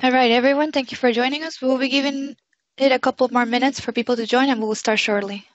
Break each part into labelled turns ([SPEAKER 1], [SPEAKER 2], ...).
[SPEAKER 1] All right, everyone, thank you for joining us. We will be giving it a couple more minutes for people to join, and we will start shortly.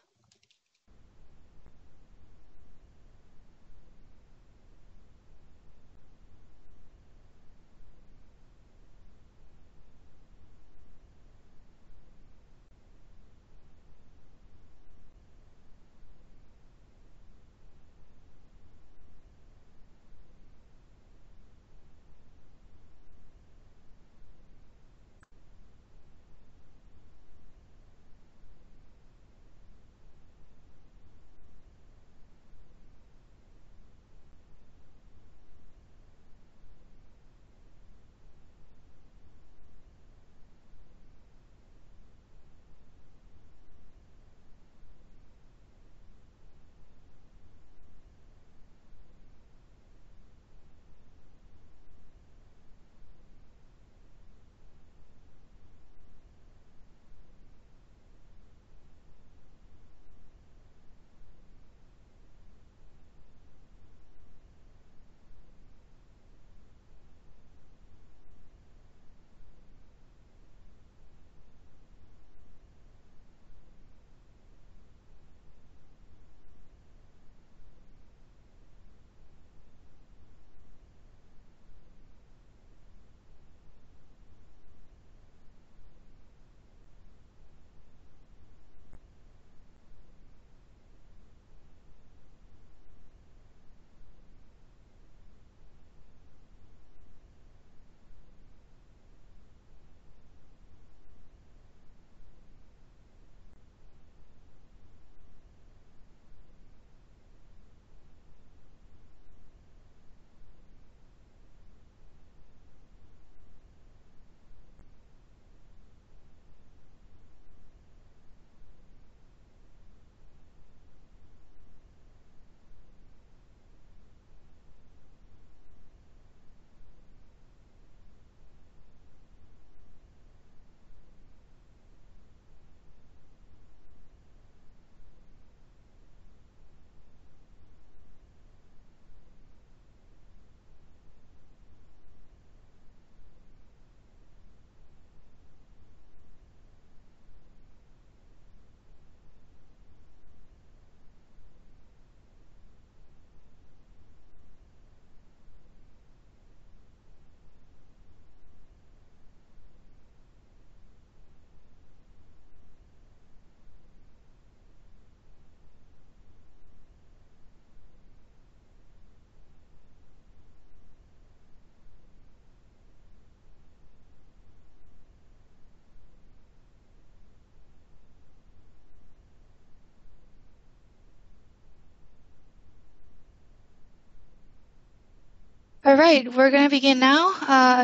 [SPEAKER 1] All right, we're going to begin now.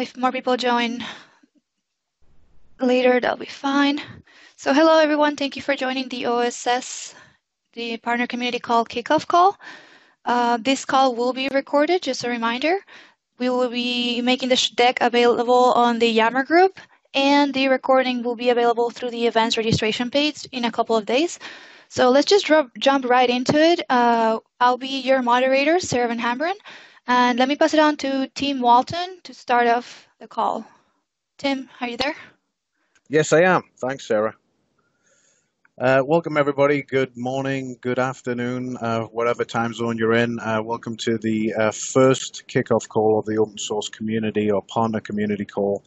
[SPEAKER 1] If more people join later, that'll be fine. So hello, everyone. Thank you for joining the OSS, the Partner Community Call Kickoff Call. This call will be recorded, just a reminder. We will be making the deck available on the Yammer group, and the recording will be available through the events registration page in a couple of days. So let's just jump right into it. I'll be your moderator, Sarah Van Hamberen, and let me pass it on to Tim Walton to start off the call. Tim, are you there?
[SPEAKER 2] Yes, I am. Thanks, Sarah. Welcome, everybody. Good morning, good afternoon, whatever time zone you're in. Welcome to the first kickoff call of the open source community or partner community call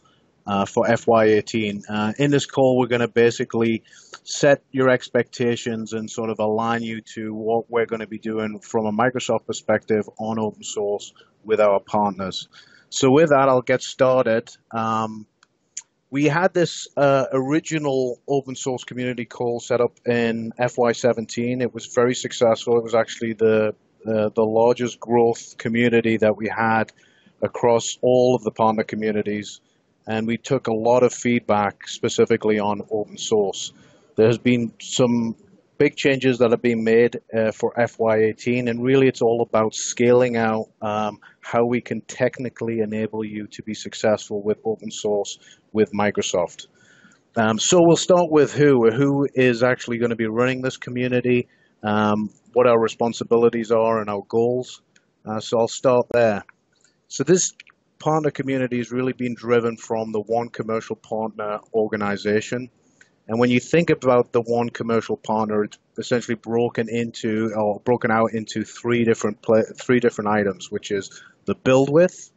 [SPEAKER 2] for FY18. In this call, we're going to basically set your expectations and sort of align you to what we're going to be doing from a Microsoft perspective on open source with our partners. So with that, I'll get started. We had this original open source community call set up in FY17. It was very successful. It was actually the largest growth community that we had across all of the partner communities. And we took a lot of feedback specifically on open source. There's been some big changes that have been made for FY18, and really it's all about scaling out how we can technically enable you to be successful with open source with Microsoft. So we'll start with who is actually going to be running this community, what our responsibilities are and our goals. So I'll start there. So this partner community has really been driven from the one commercial partner organization. And when you think about the one commercial partner, it's essentially broken out into three different items, which is the build with,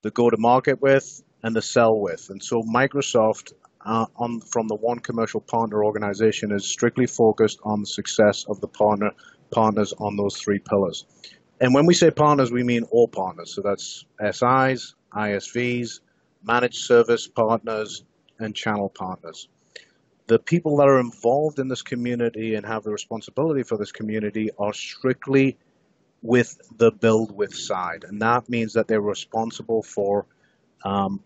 [SPEAKER 2] the go to market with, and the sell with. And so Microsoft, from the one commercial partner organization, is strictly focused on the success of the partners on those three pillars. And when we say partners, we mean all partners. So that's SIs, ISVs, managed service partners, and channel partners. The people that are involved in this community and have the responsibility for this community are strictly with the build with side. And that means that they're responsible for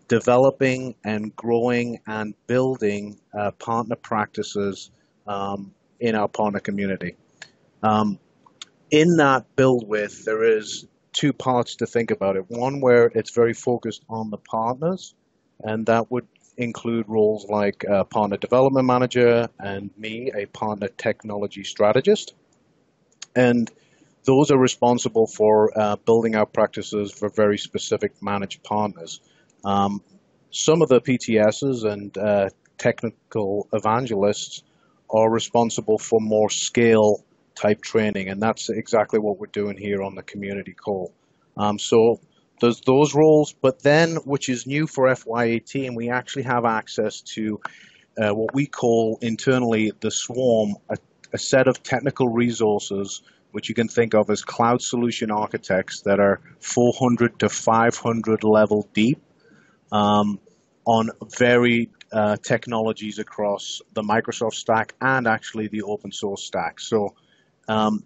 [SPEAKER 2] developing and growing and building partner practices in our partner community. In that build with, there is two parts to think about it. One where it's very focused on the partners, and that would include roles like partner development manager and me, a partner technology strategist. And those are responsible for building out practices for very specific managed partners. Some of the PTSs and technical evangelists are responsible for more scale type training, and that's exactly what we're doing here on the community call. So there's those roles, but then, which is new for FY18, we actually have access to what we call internally the swarm, a set of technical resources which you can think of as cloud solution architects that are 400 to 500 level deep on varied technologies across the Microsoft stack and actually the open source stack. So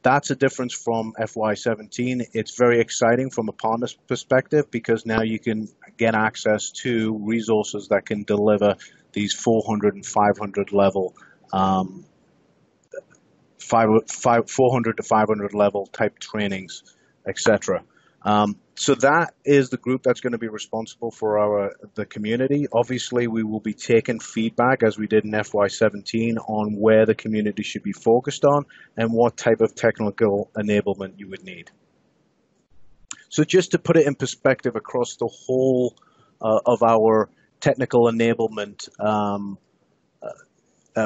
[SPEAKER 2] that's a difference from FY17. It's very exciting from a partner's perspective because now you can get access to resources that can deliver these 400 and 500 level, 400 to 500 level type trainings, etc. So that is the group that's going to be responsible for the community. Obviously, we will be taking feedback as we did in FY17 on where the community should be focused on and what type of technical enablement you would need. So just to put it in perspective across the whole of our technical enablement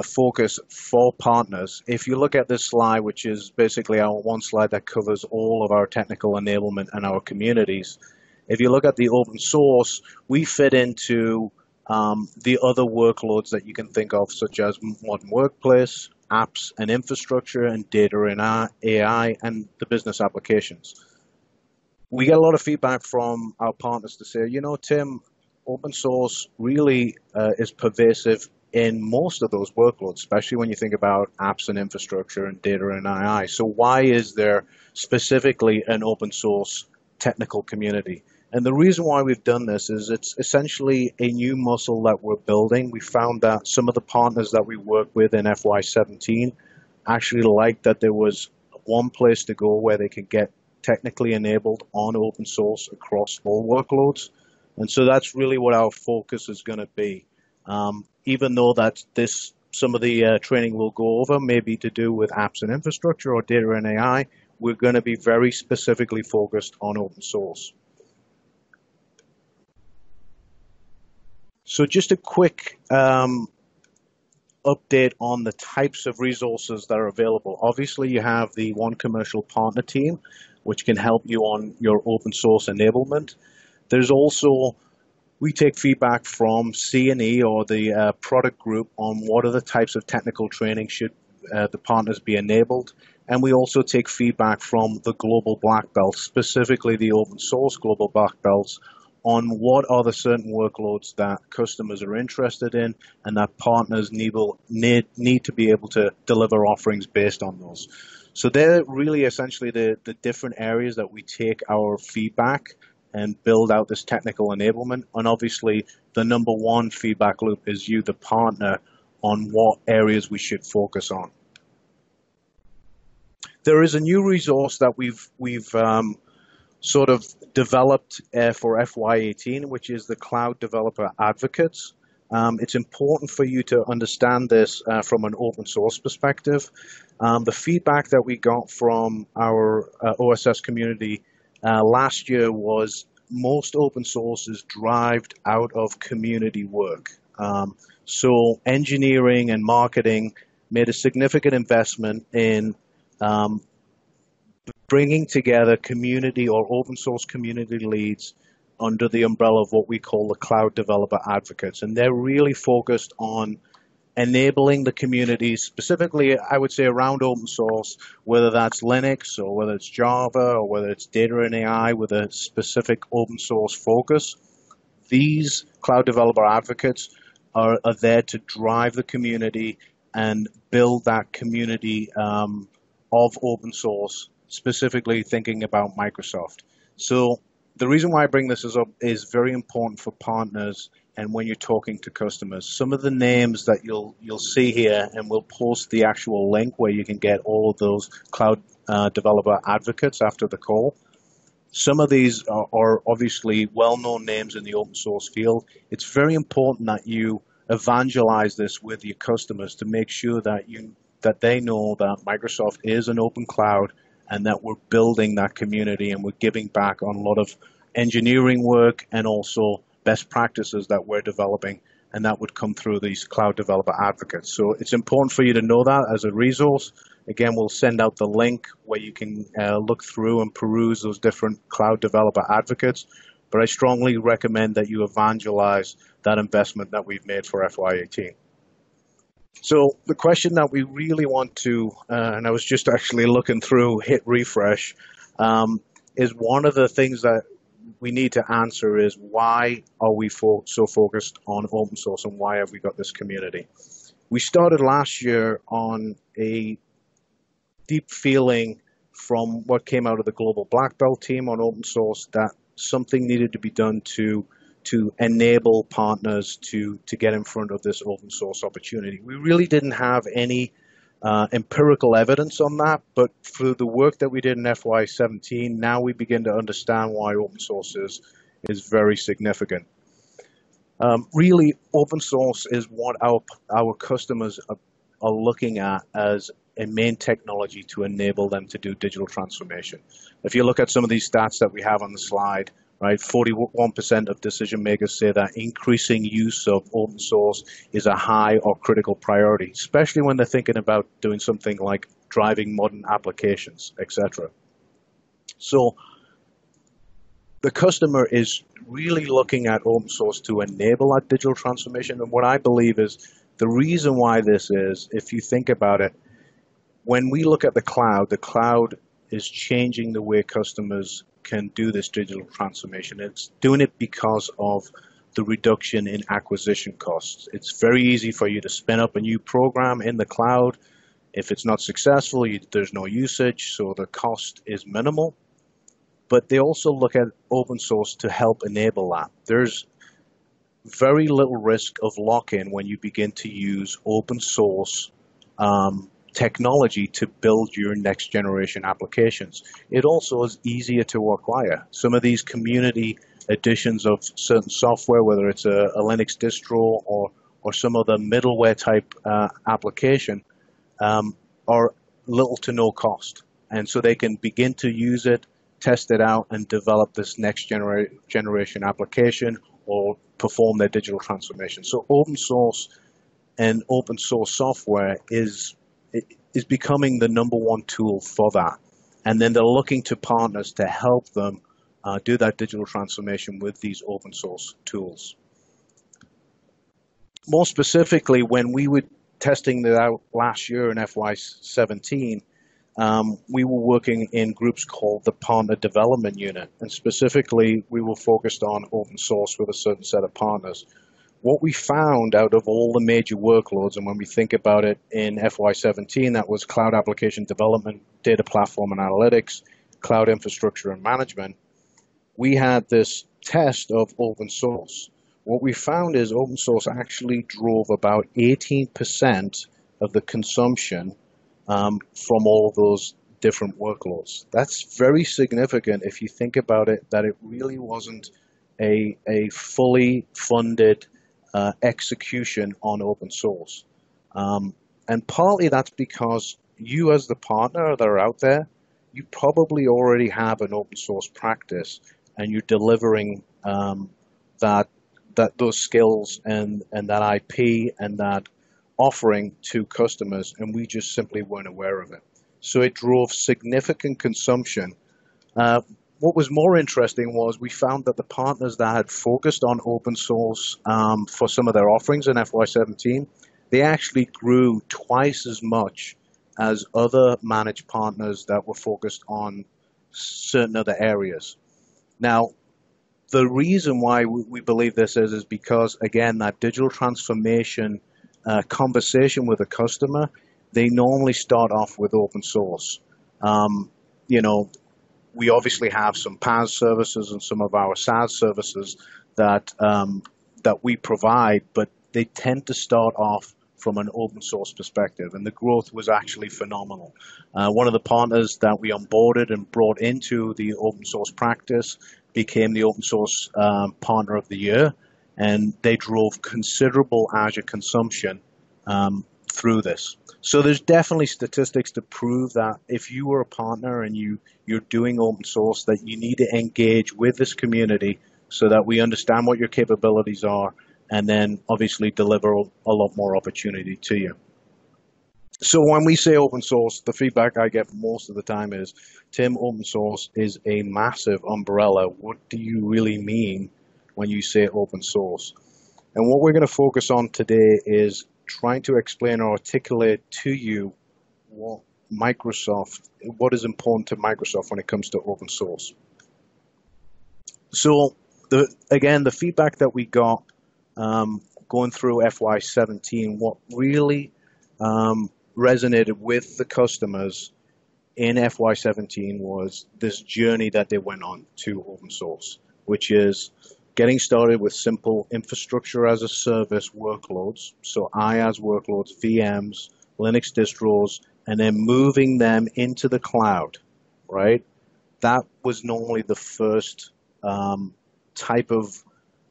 [SPEAKER 2] focus for partners, if you look at this slide, which is basically our one slide that covers all of our technical enablement and our communities, if you look at the open source, we fit into the other workloads that you can think of, such as modern workplace, apps and infrastructure, and data and AI, and the business applications. We get a lot of feedback from our partners to say, you know, Tim, open source really is pervasive in most of those workloads, especially when you think about apps and infrastructure and data and AI. So why is there specifically an open source technical community? And the reason why we've done this is it's essentially a new muscle that we're building. We found that some of the partners that we work with in FY17 actually liked that there was one place to go where they could get technically enabled on open source across all workloads. And so that's really what our focus is going to be. Even though that some of the training we'll go over may be to do with apps and infrastructure or data and AI, we're going to be very specifically focused on open source. So just a quick update on the types of resources that are available. Obviously, you have the one commercial partner team, which can help you on your open source enablement. There's also, we take feedback from C&E or the product group on what are the types of technical training should the partners be enabled. And we also take feedback from the global black belts, specifically the open source global black belts, on what are the certain workloads that customers are interested in and that partners need to be able to deliver offerings based on those. So they're really essentially the different areas that we take our feedback and build out this technical enablement. And obviously, the number one feedback loop is you, the partner, on what areas we should focus on. There is a new resource that we've sort of developed for FY18, which is the Cloud Developer Advocates. It's important for you to understand this from an open source perspective. The feedback that we got from our OSS community last year was most open source is derived out of community work. So engineering and marketing made a significant investment in bringing together community or open source community leads under the umbrella of what we call the cloud developer advocates. And they're really focused on enabling the community, specifically, I would say, around open source, whether that's Linux or whether it's Java or whether it's data and AI with a specific open source focus. These cloud developer advocates are there to drive the community and build that community of open source, specifically thinking about Microsoft. So the reason why I bring this up is very important for partners and when you're talking to customers. Some of the names that you'll see here, and we'll post the actual link where you can get all of those cloud developer advocates after the call. Some of these are obviously well-known names in the open source field. It's very important that you evangelize this with your customers to make sure that they know that Microsoft is an open cloud and that we're building that community and we're giving back on a lot of engineering work and also best practices that we're developing, and that would come through these cloud developer advocates. So it's important for you to know that as a resource. Again, we'll send out the link where you can look through and peruse those different cloud developer advocates. But I strongly recommend that you evangelize that investment that we've made for FY18. So the question that we really want to, and I was just actually looking through, hit refresh, is one of the things that we need to answer is why are we so focused on open source and why have we got this community? We started last year on a deep feeling from what came out of the global black belt team on open source that something needed to be done to enable partners to get in front of this open source opportunity. We really didn't have any empirical evidence on that, but through the work that we did in FY17, now we begin to understand why open source is very significant. Really, open source is what our customers are looking at as a main technology to enable them to do digital transformation. If you look at some of these stats that we have on the slide, right, 41% of decision makers say that increasing use of open source is a high or critical priority, especially when they're thinking about doing something like driving modern applications, etc. So the customer is really looking at open source to enable that digital transformation. And what I believe is the reason why this is, if you think about it, when we look at the cloud is changing the way customers can do this digital transformation. It's doing it because of the reduction in acquisition costs. It's very easy for you to spin up a new program in the cloud. If it's not successful, there's no usage, so the cost is minimal. But they also look at open source to help enable that. There's very little risk of lock-in when you begin to use open source technology to build your next generation applications. It also is easier to acquire. Some of these community editions of certain software, whether it's a Linux distro or some other middleware type application, are little to no cost. And so they can begin to use it, test it out, and develop this next generation application or perform their digital transformation. So open source and open source software is becoming the #1 tool for that. And then they're looking to partners to help them do that digital transformation with these open source tools. More specifically, when we were testing that out last year in FY17, we were working in groups called the Partner Development Unit. And specifically, we were focused on open source with a certain set of partners. What we found out of all the major workloads, and when we think about it in FY17, that was cloud application development, data platform and analytics, cloud infrastructure and management, we had this test of open source. What we found is open source actually drove about 18% of the consumption from all of those different workloads. That's very significant if you think about it, that it really wasn't a fully funded execution on open source. And partly that's because you as the partner that are out there, you probably already have an open source practice and you're delivering that those skills and that IP and that offering to customers, and we just simply weren't aware of it. So it drove significant consumption. What was more interesting was we found that the partners that had focused on open source for some of their offerings in FY17, they actually grew twice as much as other managed partners that were focused on certain other areas. Now, the reason why we believe this is because, again, that digital transformation conversation with a customer, they normally start off with open source. You know, we obviously have some PaaS services and some of our SaaS services that we provide, but they tend to start off from an open source perspective, and the growth was actually phenomenal. One of the partners that we onboarded and brought into the open source practice became the open source partner of the year, and they drove considerable Azure consumption through this. So there's definitely statistics to prove that if you are a partner and you're doing open source, that you need to engage with this community so that we understand what your capabilities are, and then obviously deliver a lot more opportunity to you. So when we say open source, the feedback I get most of the time is, Tim, open source is a massive umbrella. What do you really mean when you say open source? And what we're going to focus on today is trying to explain or articulate to you what is important to Microsoft when it comes to open source. So again, the feedback that we got going through FY17, what really resonated with the customers in FY17 was this journey that they went on to open source, which is getting started with simple infrastructure as a service workloads, so IaaS workloads, VMs, Linux distros, and then moving them into the cloud, right? That was normally the first type of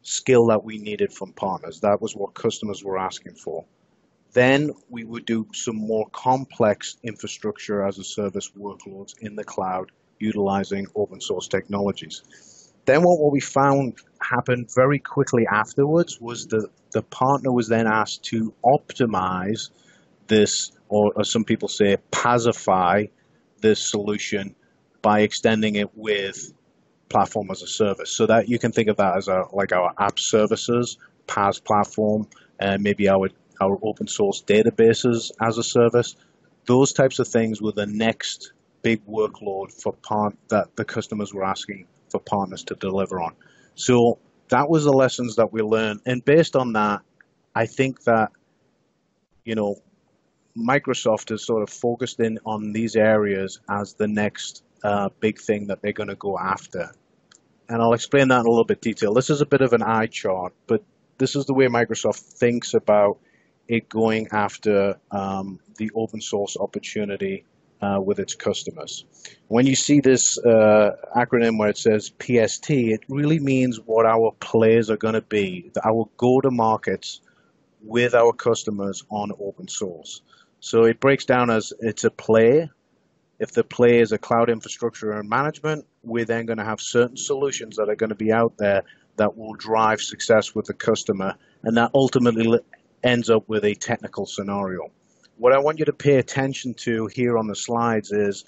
[SPEAKER 2] skill that we needed from partners. That was what customers were asking for. Then we would do some more complex infrastructure as a service workloads in the cloud utilizing open source technologies. Then what we found happened very quickly afterwards was the partner was then asked to optimize this, or as some people say, PaaSify this solution by extending it with platform as a service. So that you can think of that as like our app services, PaaS platform, and maybe our open source databases as a service. Those types of things were the next big workload that the customers were asking for partners to deliver on. So that was the lessons that we learned. And based on that, I think that, you know, Microsoft has sort of focused in on these areas as the next big thing that they're going to go after. And I'll explain that in a little bit detail. This is a bit of an eye chart, but this is the way Microsoft thinks about it going after the open source opportunity with its customers. When you see this acronym where it says PST, it really means what our plays are going to be, our go-to-markets with our customers on open source. So it breaks down as it's a play. If the play is a cloud infrastructure and management, we're then going to have certain solutions that are going to be out there that will drive success with the customer, and that ultimately ends up with a technical scenario. What I want you to pay attention to here on the slides is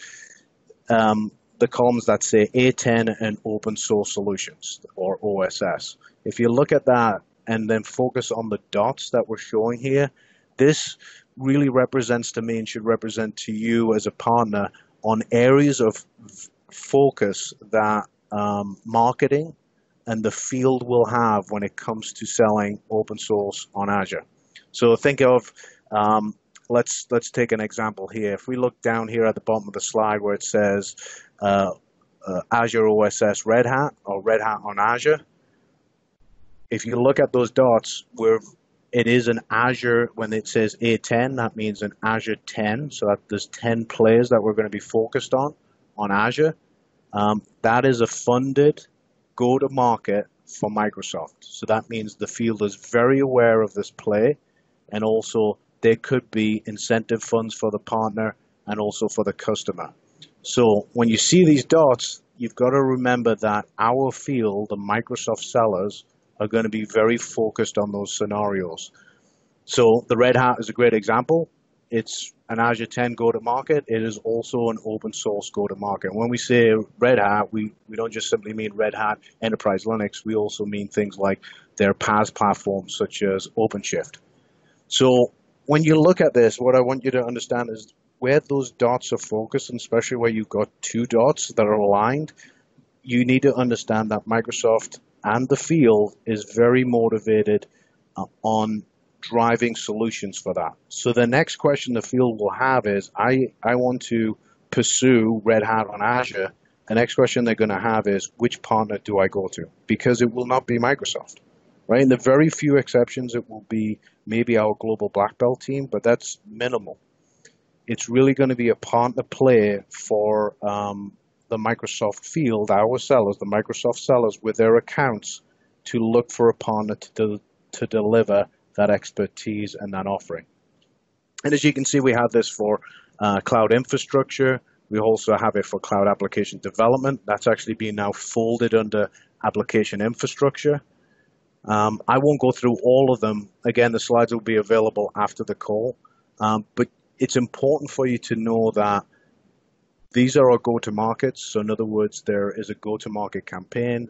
[SPEAKER 2] the columns that say A10 and open source solutions, or OSS. If you look at that and then focus on the dots that we're showing here, this really represents to me and should represent to you as a partner on areas of focus that marketing and the field will have when it comes to selling open source on Azure. So think of, let's take an example here. If we look down here at the bottom of the slide where it says Azure OSS Red Hat or Red Hat on Azure, if you look at those dots, it is an Azure, when it says A10, that means an Azure 10, so that there's 10 players that we're going to be focused on Azure. That is a funded go-to-market for Microsoft. So that means the field is very aware of this play, and also there could be incentive funds for the partner and also for the customer. So when you see these dots, you've got to remember that our field, the Microsoft sellers, are going to be very focused on those scenarios. So the Red Hat is a great example. It's an Azure 10 go-to-market. It is also an open source go-to-market. When we say Red Hat, we don't just simply mean Red Hat Enterprise Linux. We also mean things like their PaaS platforms, such as OpenShift. So when you look at this, what I want you to understand is where those dots are focused, and especially where you've got two dots that are aligned, you need to understand that Microsoft and the field is very motivated on driving solutions for that. So the next question the field will have is, I want to pursue Red Hat on Azure. The next question they're going to have is, which partner do I go to? Because it will not be Microsoft, right? In the very few exceptions, it will be maybe our global black belt team, but that's minimal. It's really going to be a partner play for the Microsoft field, our sellers, the Microsoft sellers with their accounts, to look for a partner to deliver that expertise and that offering. And as you can see, we have this for cloud infrastructure. We also have it for cloud application development. That's actually being now folded under application infrastructure. I won't go through all of them. Again, the slides will be available after the call. But it's important for you to know that these are our go-to-markets. So in other words, there is a go-to-market campaign.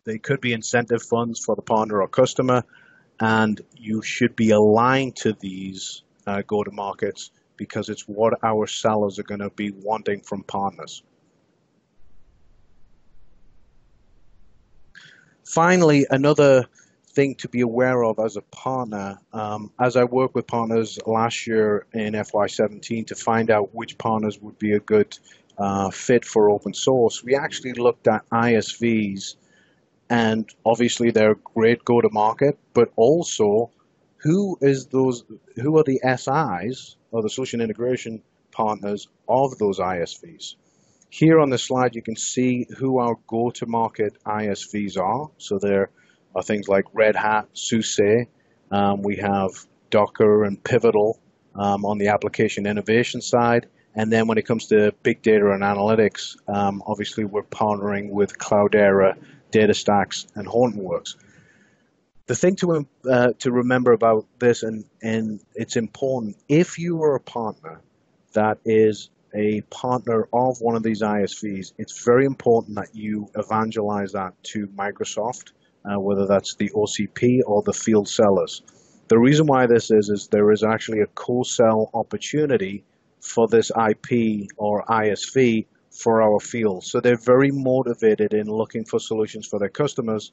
[SPEAKER 2] They could be incentive funds for the partner or customer. And you should be aligned to these go-to-markets because it's what our sellers are going to be wanting from partners. Finally, another thing to be aware of as a partner, as I worked with partners last year in FY17 to find out which partners would be a good fit for open source, we actually looked at ISVs. And obviously they're great go-to-market, but also who are the SIs or the solution integration partners of those ISVs? Here on the slide, you can see who our go-to-market ISVs are. So there are things like Red Hat, SUSE. We have Docker and Pivotal on the application innovation side. And then when it comes to big data and analytics, obviously we're partnering with Cloudera, DataStax, and Hortonworks. The thing to remember about this, and it's important, if you are a partner that is a partner of one of these ISVs, it's very important that you evangelize that to Microsoft, whether that's the OCP or the field sellers. The reason why this is there is actually a co-sell opportunity for this IP or ISV for our field. So they're very motivated in looking for solutions for their customers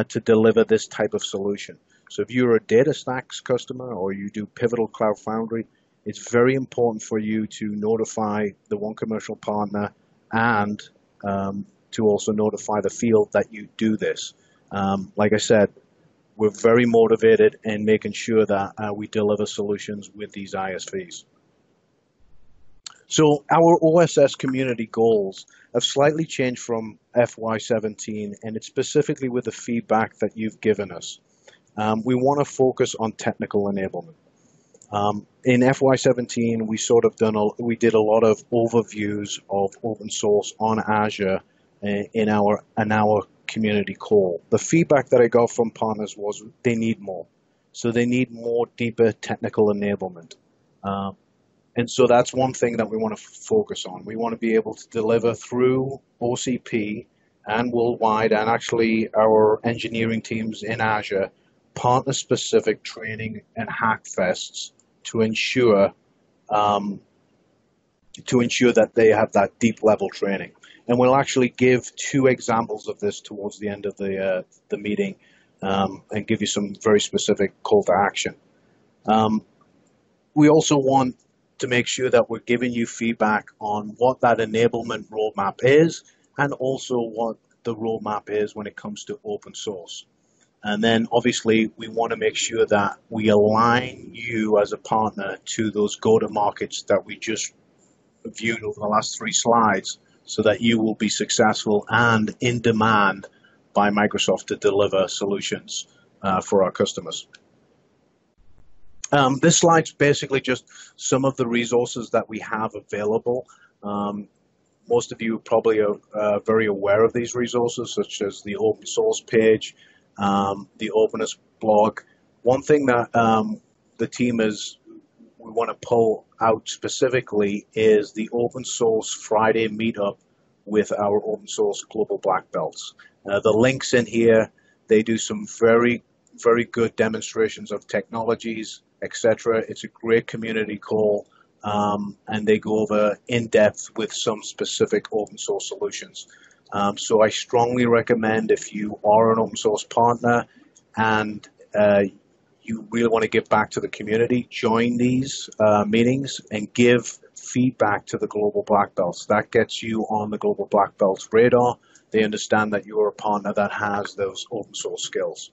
[SPEAKER 2] to deliver this type of solution. So if you're a DataStax customer or you do Pivotal Cloud Foundry, it's very important for you to notify the one commercial partner and to also notify the field that you do this. Like I said, we're very motivated in making sure that we deliver solutions with these ISVs. So our OSS Community Goals have slightly changed from FY17, and it's specifically with the feedback that you've given us. We want to focus on technical enablement. In FY17, we did a lot of overviews of open source on Azure in our community call. The feedback that I got from partners was they need more. So they need more deeper technical enablement. And so that's one thing that we want to focus on. We want to be able to deliver through OCP and worldwide, and actually our engineering teams in Azure, partner-specific training and Hackfests to ensure that they have that deep level training. And we'll actually give two examples of this towards the end of the meeting and give you some very specific call to action. We also want to make sure that we're giving you feedback on what that enablement roadmap is and also what the roadmap is when it comes to open source. And then obviously we want to make sure that we align you as a partner to those go-to-markets that we just viewed over the last 3 slides so that you will be successful and in demand by Microsoft to deliver solutions for our customers. This slide's basically just some of the resources that we have available. most of you probably are very aware of these resources, such as the open source page, the openness blog. One thing that the team we want to pull out specifically is the open source Friday meetup with our open source global black belts. The links in here, they do some very, very good demonstrations of technologies, etc. It's a great community call, and they go over in depth with some specific open source solutions. So I strongly recommend, if you are an open source partner and you really want to give back to the community, join these meetings and give feedback to the global black belts. That gets you on the global black belts radar. They understand that you're a partner that has those open source skills.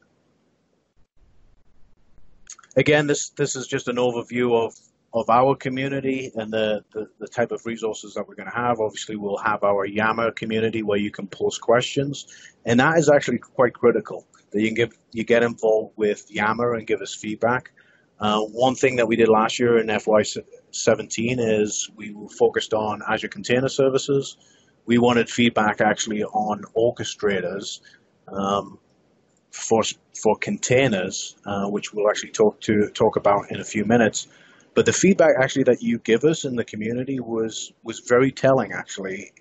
[SPEAKER 2] Again, this is just an overview of our community and the type of resources that we're going to have. Obviously, we'll have our Yammer community where you can post questions, and that is actually quite critical, that you get involved with Yammer and give us feedback. One thing that we did last year in FY17 is we were focused on Azure Container Services. We wanted feedback actually on orchestrators for containers, which we'll actually talk about in a few minutes. But the feedback actually that you give us in the community was very telling, actually.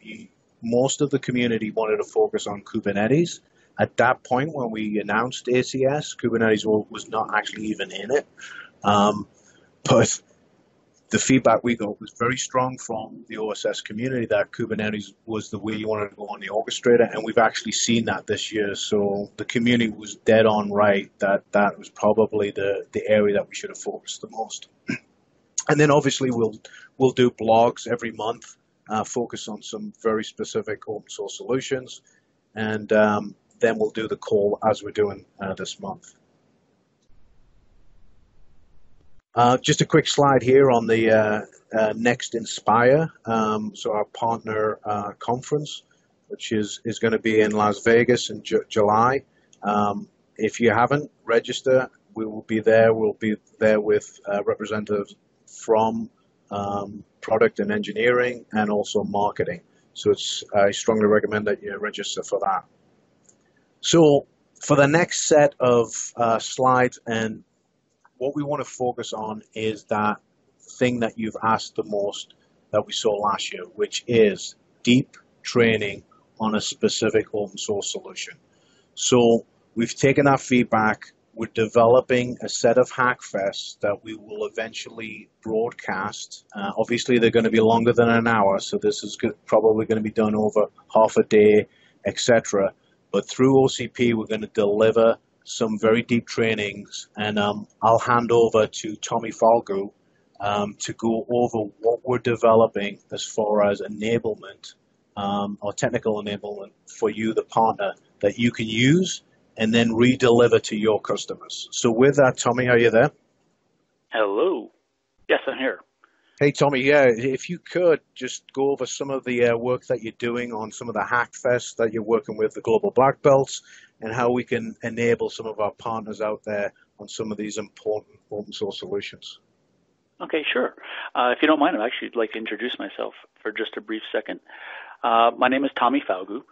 [SPEAKER 2] Most of the community wanted to focus on Kubernetes. At that point, when we announced ACS, Kubernetes was not actually even in it. But the feedback we got was very strong from the OSS community that Kubernetes was the way you wanted to go on the orchestrator, and we've actually seen that this year. So the community was dead on right that was probably the area that we should have focused the most. And then obviously we'll do blogs every month, focus on some very specific open source solutions, and then we'll do the call as we're doing this month. Just a quick slide here on the Next Inspire, so our partner conference, which is going to be in Las Vegas in July. If you haven't, register. We will be there. We'll be there with representatives from product and engineering and also marketing. So I strongly recommend that you register for that. So for the next set of slides, and what we want to focus on is that thing that you've asked the most that we saw last year, which is deep training on a specific open source solution. So we've taken that feedback. We're developing a set of Hackfests that we will eventually broadcast. Obviously, they're going to be longer than an hour, so this is probably going to be done over half a day, etc. But through OCP, we're going to deliver some very deep trainings, and I'll hand over to Tommy Falgu to go over what we're developing as far as enablement or technical enablement for you, the partner, that you can use and then re-deliver to your customers. So with that, Tommy, are you there?
[SPEAKER 3] Hello. Yes, I'm here.
[SPEAKER 2] Hey, Tommy, yeah, if you could just go over some of the work that you're doing on some of the Hackfest that you're working with the Global Black Belts, and how we can enable some of our partners out there on some of these important open source solutions.
[SPEAKER 3] Okay, sure. If you don't mind, I'd actually like to introduce myself for just a brief second. My name is Tommy Falgu.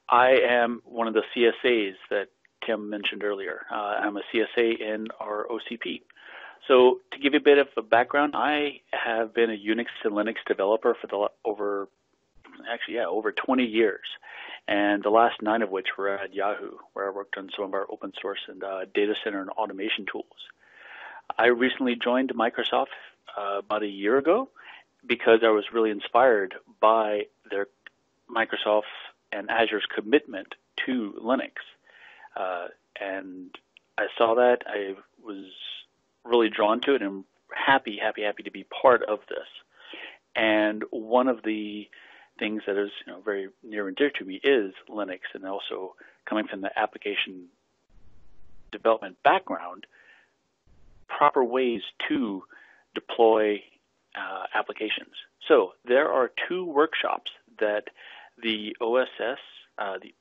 [SPEAKER 3] I am one of the CSAs that Tim mentioned earlier. I'm a CSA in our OCP. So to give you a bit of a background, I have been a Unix and Linux developer for over 20 years. And the last 9 of which were at Yahoo, where I worked on some of our open source and data center and automation tools. I recently joined Microsoft about a year ago because I was really inspired by their Microsoft and Azure's commitment to Linux. And I saw that. I was really drawn to it and happy to be part of this. And one of the things that is very near and dear to me is Linux, and also coming from the application development background, proper ways to deploy applications. So there are 2 workshops that the OSS, the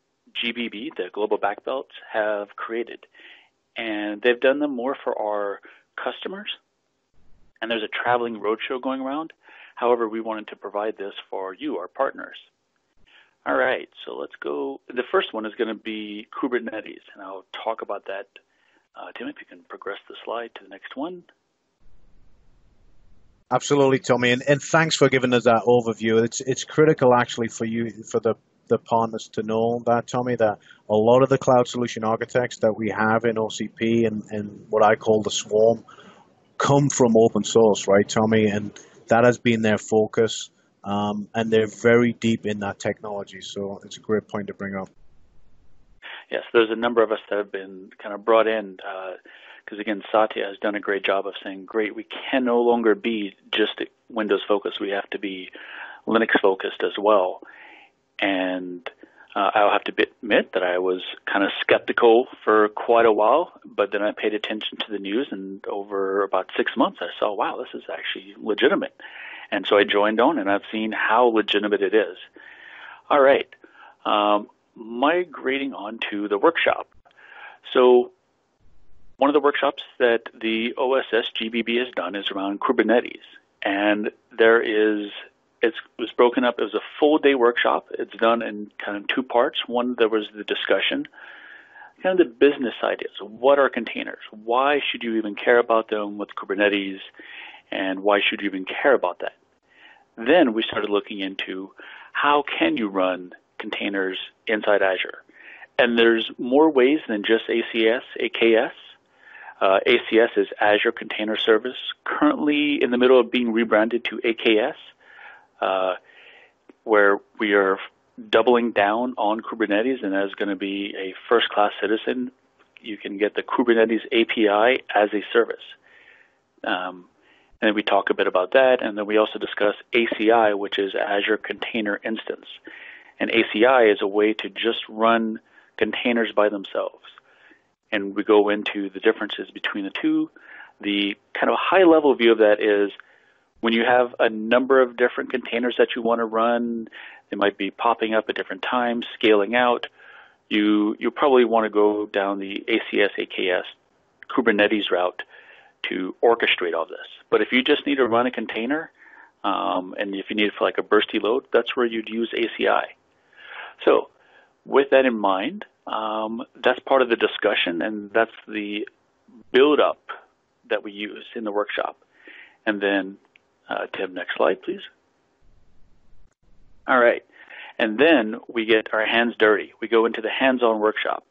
[SPEAKER 3] GBB, the Global Black Belts, have created, and they've done them more for our customers, and there's a traveling roadshow going around. However, we wanted to provide this for you, our partners. All right, so let's go. The first one is going to be Kubernetes, and I'll talk about that. Tim, if you can progress the slide to the next one.
[SPEAKER 2] Absolutely, Tommy, and thanks for giving us that overview. It's critical actually for the partners to know that, Tommy, that a lot of the cloud solution architects that we have in OCP and what I call the swarm come from open source, right, Tommy? And that has been their focus, and they're very deep in that technology. So it's a great point to bring up.
[SPEAKER 3] Yes, there's a number of us that have been kind of brought in because, again, Satya has done a great job of saying, great, we can no longer be just Windows focused. We have to be Linux focused as well. And I'll have to admit that I was kind of skeptical for quite a while, but then I paid attention to the news, and over about 6 months I saw, wow, this is actually legitimate. And so I joined on, and I've seen how legitimate it is. All right, migrating on to the workshop. So one of the workshops that the OSS GBB has done is around Kubernetes, and it was broken up. It was a full-day workshop. It's done in kind of two parts. One, there was the discussion, kind of the business ideas. What are containers? Why should you even care about them with Kubernetes, and why should you even care about that? Then we started looking into how can you run containers inside Azure. And there's more ways than just AKS. ACS is Azure Container Service, currently in the middle of being rebranded to AKS. Where we are doubling down on Kubernetes, and as going to be a first-class citizen, you can get the Kubernetes API as a service. And then we talk a bit about that, and then we also discuss ACI, which is Azure Container Instance. And ACI is a way to just run containers by themselves. And we go into the differences between the two. The kind of high-level view of that is when you have a number of different containers that you want to run, they might be popping up at different times, scaling out. You probably want to go down the ACS, AKS, Kubernetes route to orchestrate all this. But if you just need to run a container, and if you need it for like a bursty load, that's where you'd use ACI. So with that in mind, that's part of the discussion, and that's the build-up that we use in the workshop. And then Tim, next slide, please. All right. And then we get our hands dirty. We go into the hands-on workshop.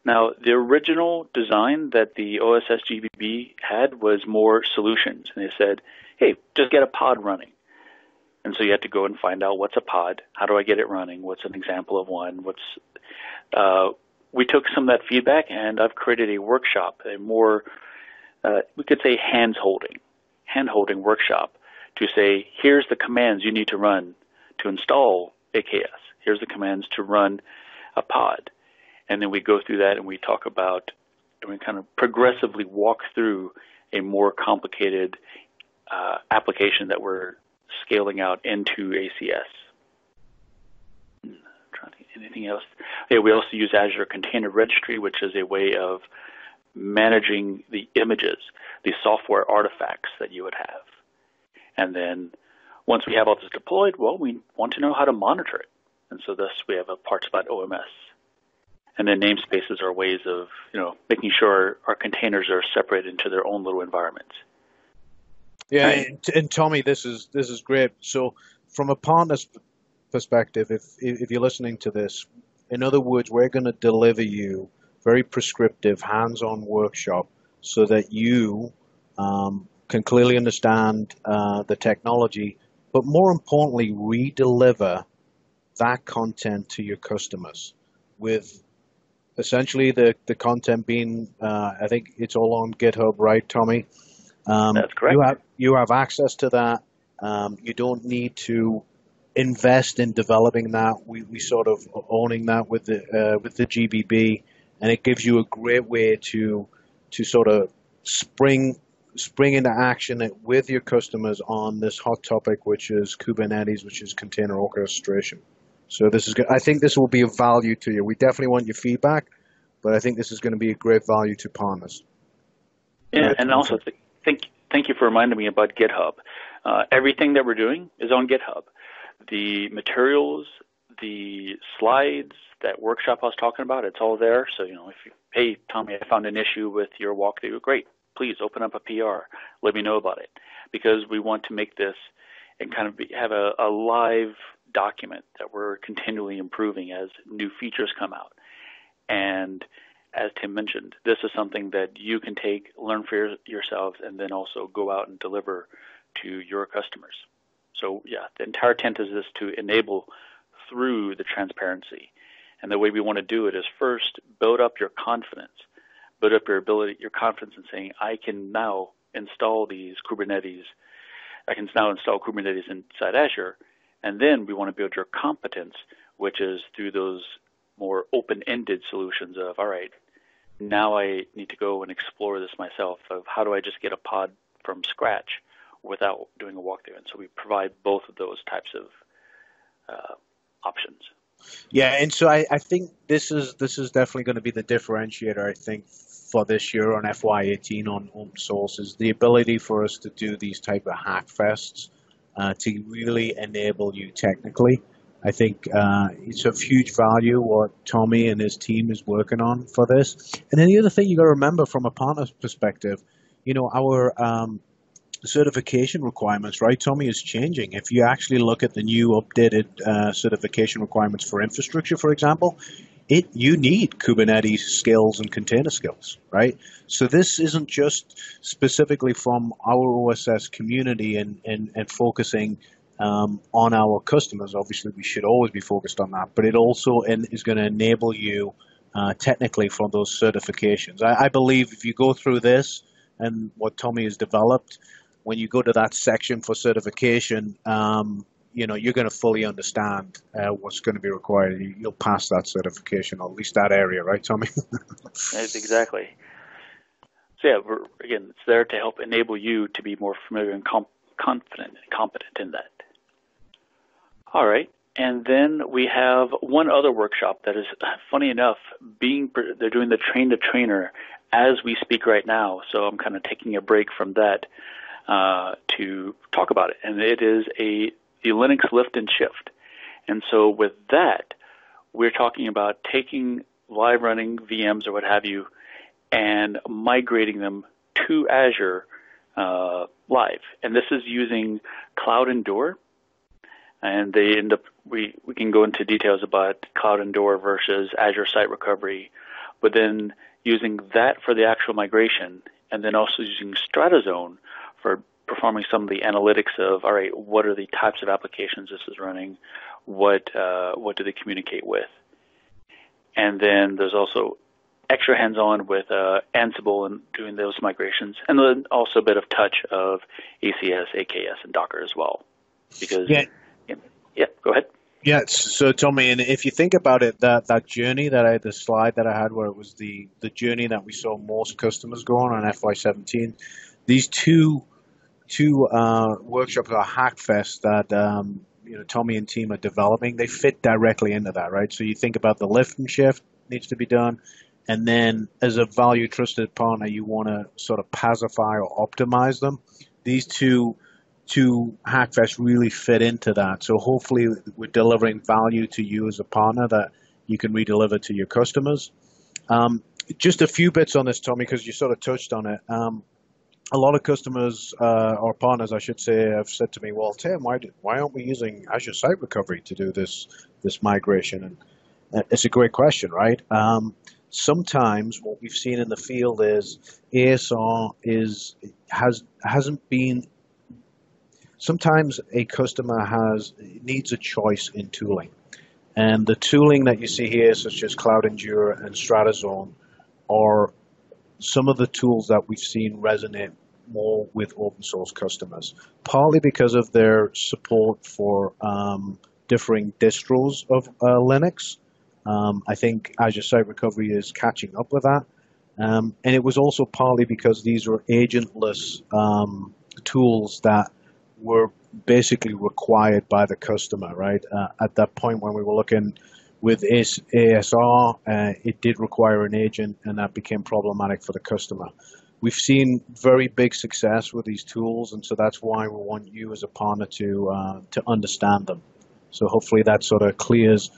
[SPEAKER 3] Now, the original design that the OSS GBB had was more solutions. And they said, hey, just get a pod running. And so you have to go and find out what's a pod. How do I get it running? What's an example of one? We took some of that feedback, and I've created a workshop, a more, we could say hand-holding workshop, to say, here's the commands you need to run to install AKS. Here's the commands to run a pod. And then we go through that and we talk about, and we kind of progressively walk through a more complicated application that we're scaling out into ACS. Anything else? Yeah, we also use Azure Container Registry, which is a way of managing the images, the software artifacts that you would have. And then once we have all this deployed, well, we want to know how to monitor it. And so thus we have parts about OMS. And then namespaces are ways of, making sure our containers are separated into their own little environments.
[SPEAKER 2] Yeah, right. And Tommy, this is great. So from a partner's perspective, if you're listening to this, in other words, we're going to deliver you very prescriptive hands-on workshop so that you can clearly understand the technology, but more importantly, redeliver that content to your customers with essentially the content being, I think it's all on GitHub, right, Tommy?
[SPEAKER 3] That's correct.
[SPEAKER 2] You have access to that. You don't need to invest in developing that. We sort of owning that with the GBB, and it gives you a great way to sort of spring into action with your customers on this hot topic, which is Kubernetes, which is container orchestration. So this is good. I think this will be of value to you. We definitely want your feedback, but I think this is going to be a great value to partners.
[SPEAKER 3] Yeah, and also thank you for reminding me about GitHub. Everything that we're doing is on GitHub. The materials, the slides, that workshop I was talking about, it's all there. So, if you, hey, Tommy, I found an issue with your walkthrough, great. Please open up a PR. Let me know about it. Because we want to make this and kind of have a live document that we're continually improving as new features come out. And as Tim mentioned, this is something that you can take, learn for yourselves, and then also go out and deliver to your customers. So yeah, the entire intent is this to enable through the transparency. And the way we want to do it is first build up your confidence, build up your confidence in saying, I can now install these Kubernetes. I can now install Kubernetes inside Azure. And then we want to build your competence, which is through those more open-ended solutions of, all right, now I need to go and explore this myself of how do I just get a pod from scratch without doing a walkthrough. And so we provide both of those types of options.
[SPEAKER 2] Yeah, and so I think this is definitely going to be the differentiator, I think, for this year on FY18 on open source is the ability for us to do these type of Hackfests to really enable you technically. I think it's of huge value what Tommy and his team is working on for this. And then the other thing you got to remember from a partner's perspective, our certification requirements, right, Tommy, is changing. If you actually look at the new updated certification requirements for infrastructure, for example, you need Kubernetes skills and container skills, right? So this isn't just specifically from our OSS community and focusing on our customers. Obviously, we should always be focused on that, but it also is going to enable you technically for those certifications. I believe if you go through this and what Tommy has developed, when you go to that section for certification, you're going to fully understand what's going to be required. You'll pass that certification, or at least that area, right, Tommy?
[SPEAKER 3] Exactly. So yeah, again, it's there to help enable you to be more familiar and confident and competent in that. All right, and then we have one other workshop that is, funny enough, they're doing the train the trainer as we speak right now. So I'm kind of taking a break from that to talk about it, and it is the Linux lift and shift. And so with that, we're talking about taking live running VMs or what have you and migrating them to Azure live. And this is using Cloud Endure. And they end up, we can go into details about Cloud Endure versus Azure Site Recovery, but then using that for the actual migration, and then also using Stratazone for performing some of the analytics of, all right, what are the types of applications this is running? What do they communicate with? And then there's also extra hands-on with Ansible and doing those migrations, and then also a bit of touch of ACS, AKS, and Docker as well. Because, yeah, go ahead.
[SPEAKER 2] Yeah, so Tommy, and if you think about it, that journey the slide that I had where it was the journey that we saw most customers go on FY17, these two workshops are Hackfest that Tommy and team are developing. They fit directly into that, right? So you think about the lift and shift needs to be done, and then as a value trusted partner, you want to sort of pacify or optimize them. These two Hackfest really fit into that. So hopefully we're delivering value to you as a partner that you can redeliver to your customers. Just a few bits on this, Tommy, because you sort of touched on it. A lot of customers, or partners, I should say, have said to me, well, Tim, why aren't we using Azure Site Recovery to do this migration? And it's a great question, right? Sometimes what we've seen in the field is ASR hasn't been. Sometimes a customer needs a choice in tooling, and the tooling that you see here, such as Cloud Endure and Stratazone, are some of the tools that we've seen resonate more with open source customers, partly because of their support for differing distros of Linux. I think Azure Site Recovery is catching up with that. And it was also partly because these were agentless tools that were basically required by the customer, right? At that point when we were looking with ASR, it did require an agent, and that became problematic for the customer. We've seen very big success with these tools, and so that's why we want you as a partner to understand them So hopefully that sort of clears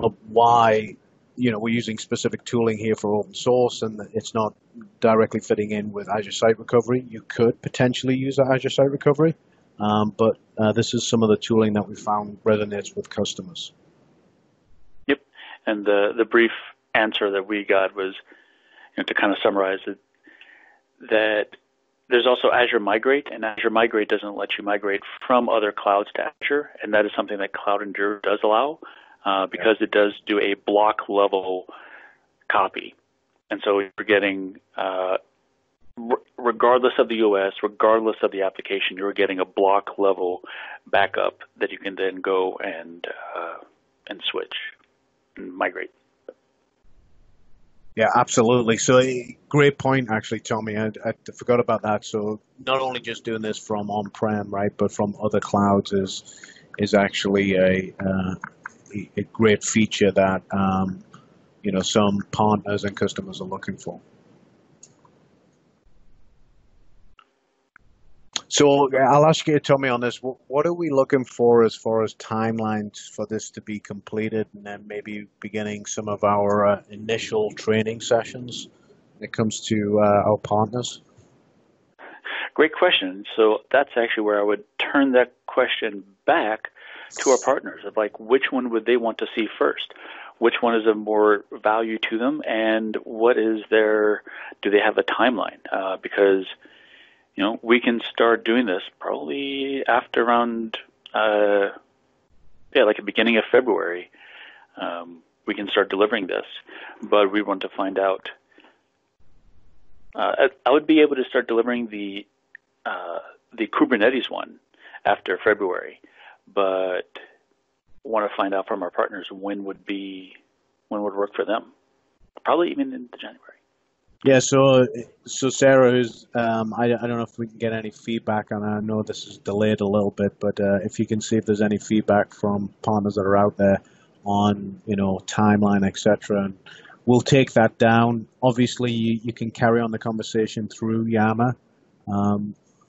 [SPEAKER 2] up why, we're using specific tooling here for open source, and it's not directly fitting in with Azure Site Recovery. You could potentially use Azure Site Recovery, but this is some of the tooling that we found resonates with customers.
[SPEAKER 3] Yep, and the brief answer that we got was, to kind of summarize it, that there's also Azure Migrate, and Azure Migrate doesn't let you migrate from other clouds to Azure, and that is something that Cloud Endure does allow, because it does do a block level copy. And so you're getting, regardless of the OS, regardless of the application, you're getting a block level backup that you can then go and switch and migrate.
[SPEAKER 2] Yeah, absolutely. So great point, actually, Tommy. I forgot about that. So not only just doing this from on-prem, right, but from other clouds is actually a great feature that some partners and customers are looking for. So I'll ask you, Tommy, on this. What are we looking for as far as timelines for this to be completed, and then maybe beginning some of our initial training sessions when it comes to our partners?
[SPEAKER 3] Great question. So that's actually where I would turn that question back to our partners of which one would they want to see first? Which one is of more value to them, and what is do they have a timeline? Because we can start doing this probably after around, like the beginning of February. We can start delivering this, but we want to find out. I would be able to start delivering the Kubernetes one after February, but want to find out from our partners when would work for them. Probably even in January.
[SPEAKER 2] Yeah, so Sarah, I don't know if we can get any feedback on that. I know this is delayed a little bit, but if you can see if there's any feedback from partners that are out there on, timeline, etc., and we'll take that down. Obviously, you can carry on the conversation through Yammer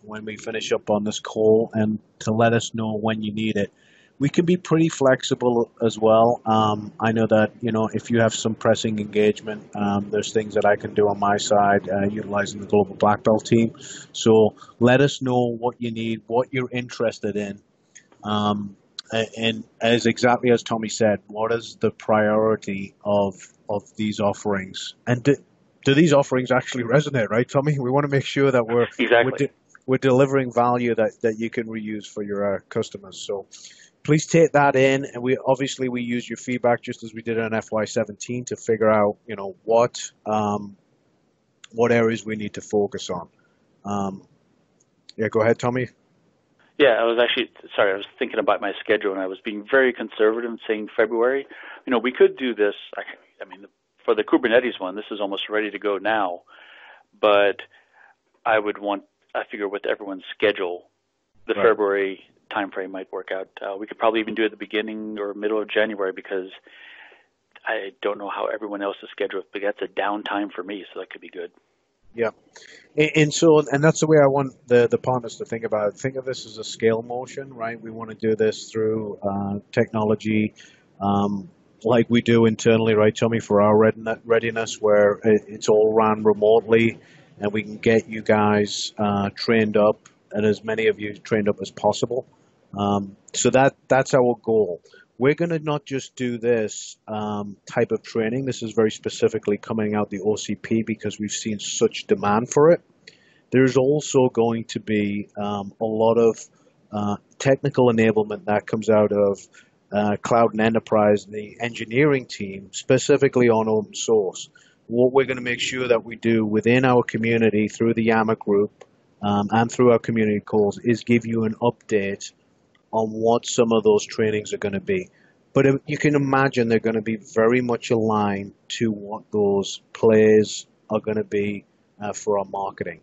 [SPEAKER 2] when we finish up on this call, and to let us know when you need it. We can be pretty flexible as well. I know that, if you have some pressing engagement, there's things that I can do on my side utilizing the Global Black Belt team. So let us know what you need, what you're interested in. And as exactly as Tommy said, what is the priority of these offerings? And do these offerings actually resonate, right, Tommy? We want to make sure that we're delivering value that you can reuse for your customers. So please take that in, and we use your feedback just as we did on FY17 to figure out, what areas we need to focus on. Go ahead, Tommy.
[SPEAKER 3] Yeah, I was thinking about my schedule, and I was being very conservative and saying February. We could do this. For the Kubernetes one, this is almost ready to go now, but I figure with everyone's schedule, the right. February timeframe might work out. We could probably even do it at the beginning or middle of January, because I don't know how everyone else's schedule is, but that's a downtime for me, so that could be good.
[SPEAKER 2] Yeah, and that's the way I want the partners to think about it. Think of this as a scale motion, right? We want to do this through technology, like we do internally, right, Tommy, for our readiness, where it's all run remotely, and we can get you guys trained up, and as many of you trained up as possible. So that's our goal. We're going to not just do this type of training. This is very specifically coming out the OCP because we've seen such demand for it. There's also going to be a lot of technical enablement that comes out of Cloud and Enterprise and the engineering team, specifically on open source. What we're going to make sure that we do within our community through the Yammer group and through our community calls is give you an update on what some of those trainings are going to be. But you can imagine they're going to be very much aligned to what those plays are going to be for our marketing.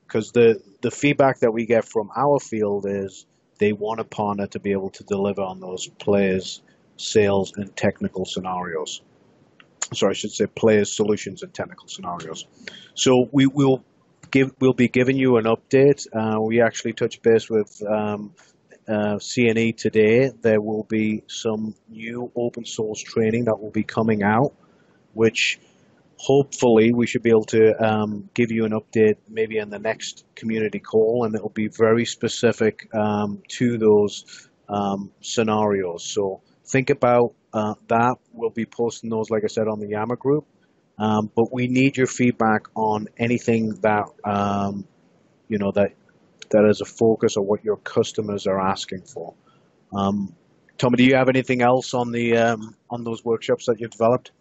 [SPEAKER 2] Because the feedback that we get from our field is they want a partner to be able to deliver on those players, sales, and technical scenarios. Sorry, I should say players, solutions, and technical scenarios. So we'll be giving you an update. We actually touched base with CNE today, there will be some new open source training that will be coming out, which hopefully we should be able to give you an update maybe in the next community call, and it'll be very specific to those scenarios. So think about that. We'll be posting those, like I said, on the Yammer group. But we need your feedback on anything that that is a focus of what your customers are asking for. Tommy, do you have anything else on the on those workshops that you've developed?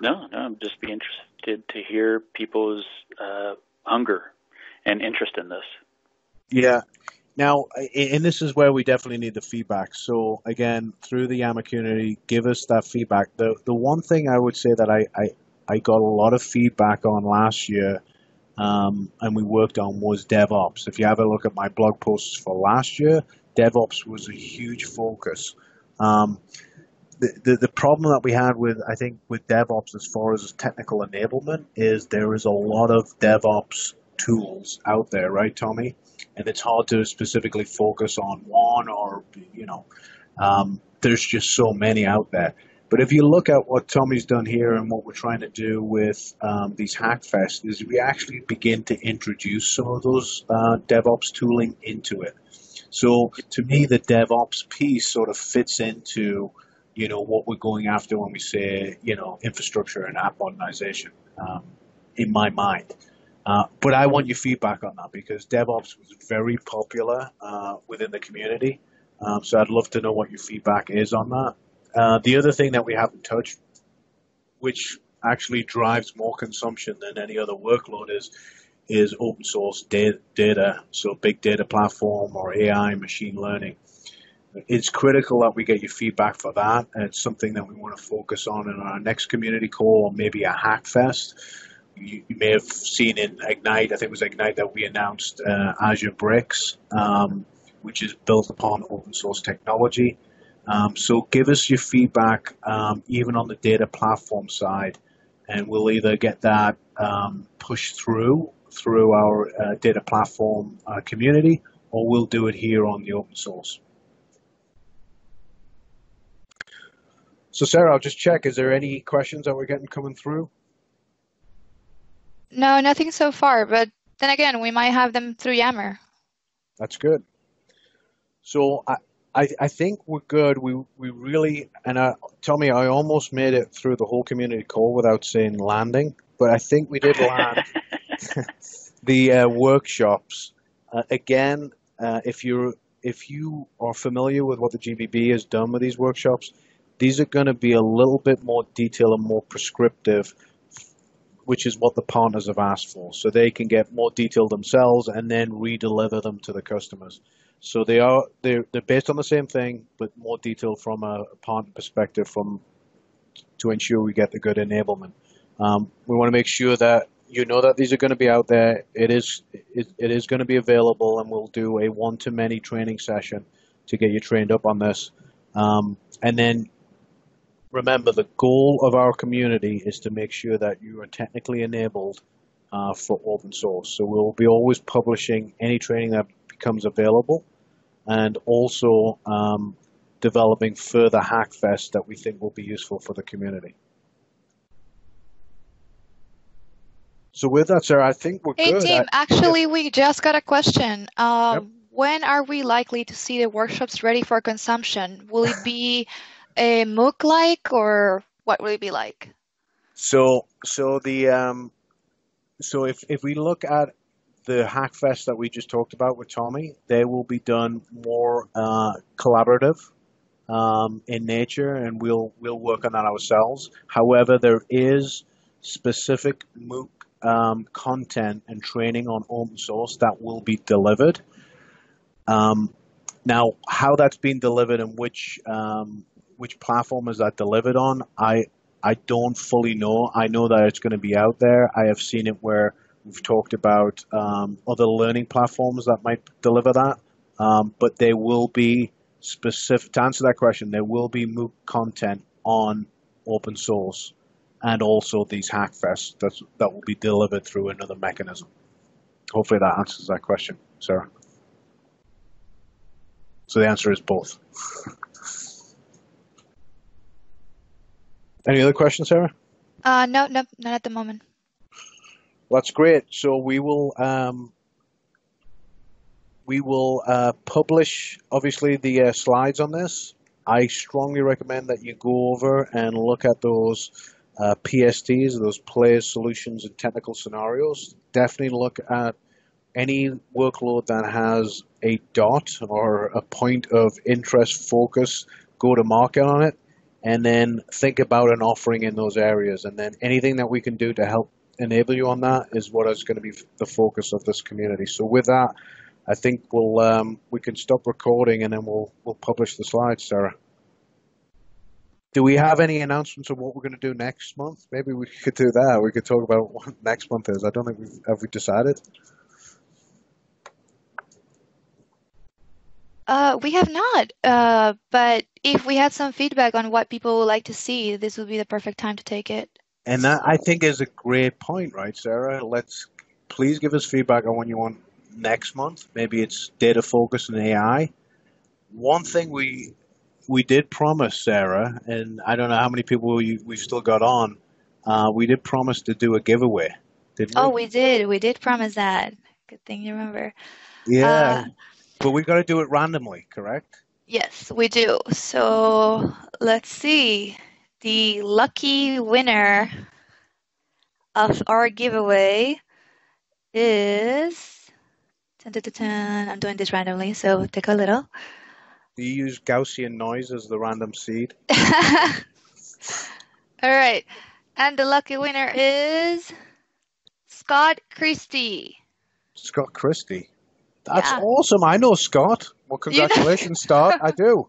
[SPEAKER 3] No, I'd just be interested to hear people's hunger and interest in this. Yeah.
[SPEAKER 2] Now, and this is where we definitely need the feedback. So again, through the Yammer community, give us that feedback. The one thing I would say that I got a lot of feedback on last year, and we worked on, was DevOps. If you have a look at my blog posts for last year, DevOps was a huge focus. The problem that we had with DevOps as far as technical enablement is there is a lot of DevOps tools out there, right, Tommy? And it's hard to specifically focus on one, or, there's just so many out there. But if you look at what Tommy's done here and what we're trying to do with these Hackfest, is we actually begin to introduce some of those DevOps tooling into it. So to me, the DevOps piece sort of fits into what we're going after when we say, infrastructure and app modernization, in my mind. But I want your feedback on that, because DevOps was very popular within the community. So I'd love to know what your feedback is on that. The other thing that we haven't touched, which actually drives more consumption than any other workload, is open source data. So big data platform or AI, machine learning. It's critical that we get your feedback for that, and it's something that we want to focus on in our next community call, or maybe a Hackfest. You may have seen in Ignite, I think it was Ignite, that we announced Azure Bricks, which is built upon open source technology. So give us your feedback, even on the data platform side, and we'll either get that pushed through our data platform community, or we'll do it here on the open source. So Sarah, I'll just check, is there any questions that we're getting coming through?
[SPEAKER 1] No, nothing so far, but then again, we might have them through Yammer.
[SPEAKER 2] That's good. So I think we're good. We really, and Tommy, I almost made it through the whole community call without saying landing, but I think we did land the workshops. Again, if you are familiar with what the GBB has done with these workshops, these are going to be a little bit more detailed and more prescriptive, which is what the partners have asked for. So they can get more detailed themselves and then re-deliver them to the customers. So they're based on the same thing, but more detailed from a partner perspective, to ensure we get the good enablement. We want to make sure that that these are going to be out there. It is going to be available, and we'll do a one-to-many training session to get you trained up on this. And then remember, the goal of our community is to make sure that you are technically enabled for open source. So we'll be always publishing any training that becomes available, and also developing further Hackfest that we think will be useful for the community. So with that, Sarah, I think we're good.
[SPEAKER 1] Hey, team, actually, we just got a question. When are we likely to see the workshops ready for consumption? Will it be a MOOC-like, or what will it be like?
[SPEAKER 2] So if we look at the Hackfest that we just talked about with Tommy, they will be done more collaborative in nature, and we'll work on that ourselves. However, there is specific MOOC content and training on open source that will be delivered. Now, how that's being delivered and which platform is that delivered on, I don't fully know. I know that it's going to be out there. I have seen it where we've talked about other learning platforms that might deliver that, but there will be specific, to answer that question, there will be MOOC content on open source, and also these Hackfests that will be delivered through another mechanism. Hopefully that answers that question, Sarah. So the answer is both. Any other questions, Sarah?
[SPEAKER 1] No, not at the moment.
[SPEAKER 2] That's great. So we will publish, obviously, the slides on this. I strongly recommend that you go over and look at those PSTs, those players, solutions, and technical scenarios. Definitely look at any workload that has a dot or a point of interest, focus, go to market on it, and then think about an offering in those areas. And then anything that we can do to help enable you on that is what is going to be the focus of this community. So with that, I think we can stop recording and then we'll publish the slides, Sarah. Do we have any announcements of what we're going to do next month? Maybe we could do that. We could talk about what next month is. I don't think have we decided?
[SPEAKER 1] We have not, but if we had some feedback on what people would like to see, this would be the perfect time to take it.
[SPEAKER 2] And that, I think, is a great point, right, Sarah? Please give us feedback on what you want next month. Maybe it's data focus and AI. One thing we did promise, Sarah, and I don't know how many people we've still got on, we did promise to do a giveaway, didn't we?
[SPEAKER 1] Oh, we did. We did promise that. Good thing you remember.
[SPEAKER 2] Yeah, but we got to do it randomly, correct?
[SPEAKER 1] Yes, we do. So let's see. The lucky winner of our giveaway is... I'm doing this randomly, so take a little.
[SPEAKER 2] Do you use Gaussian noise as the random seed?
[SPEAKER 1] All right. And the lucky winner is Scott Christie.
[SPEAKER 2] Scott Christie. That's awesome. I know Scott. Well, congratulations, Scott. I do.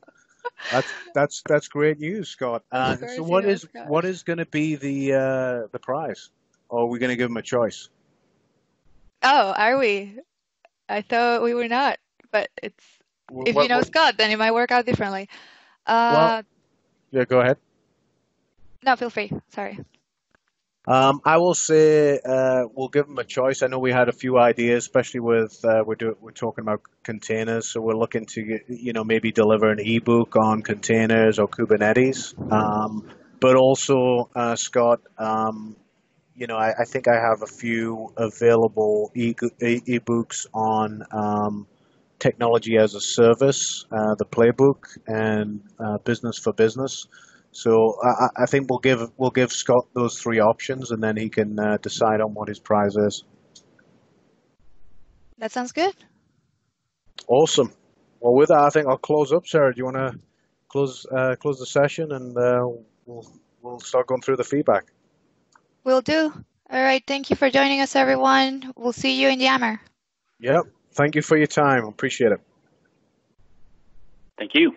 [SPEAKER 2] That's great news, Scott. So what is going to be the prize? Or are we going to give him a choice?
[SPEAKER 1] Oh, are we? I thought we were not, but it's if you know Scott, then it might work out differently.
[SPEAKER 2] Yeah, go ahead.
[SPEAKER 1] No, feel free. Sorry.
[SPEAKER 2] I will say we'll give them a choice. I know we had a few ideas, especially with we're talking about containers, so we're looking to maybe deliver an ebook on containers or Kubernetes. But also, Scott, I think I have a few available ebooks on technology as a service, the playbook, and business for business. So I think we'll give Scott those three options, and then he can decide on what his prize is.
[SPEAKER 1] That sounds good.
[SPEAKER 2] Awesome. Well, with that, I think I'll close up. Sarah, do you want to close the session, and we'll start going through the feedback?
[SPEAKER 1] Will do. All right. Thank you for joining us, everyone. We'll see you in the Yammer.
[SPEAKER 2] Yep. Thank you for your time. Appreciate it.
[SPEAKER 3] Thank you.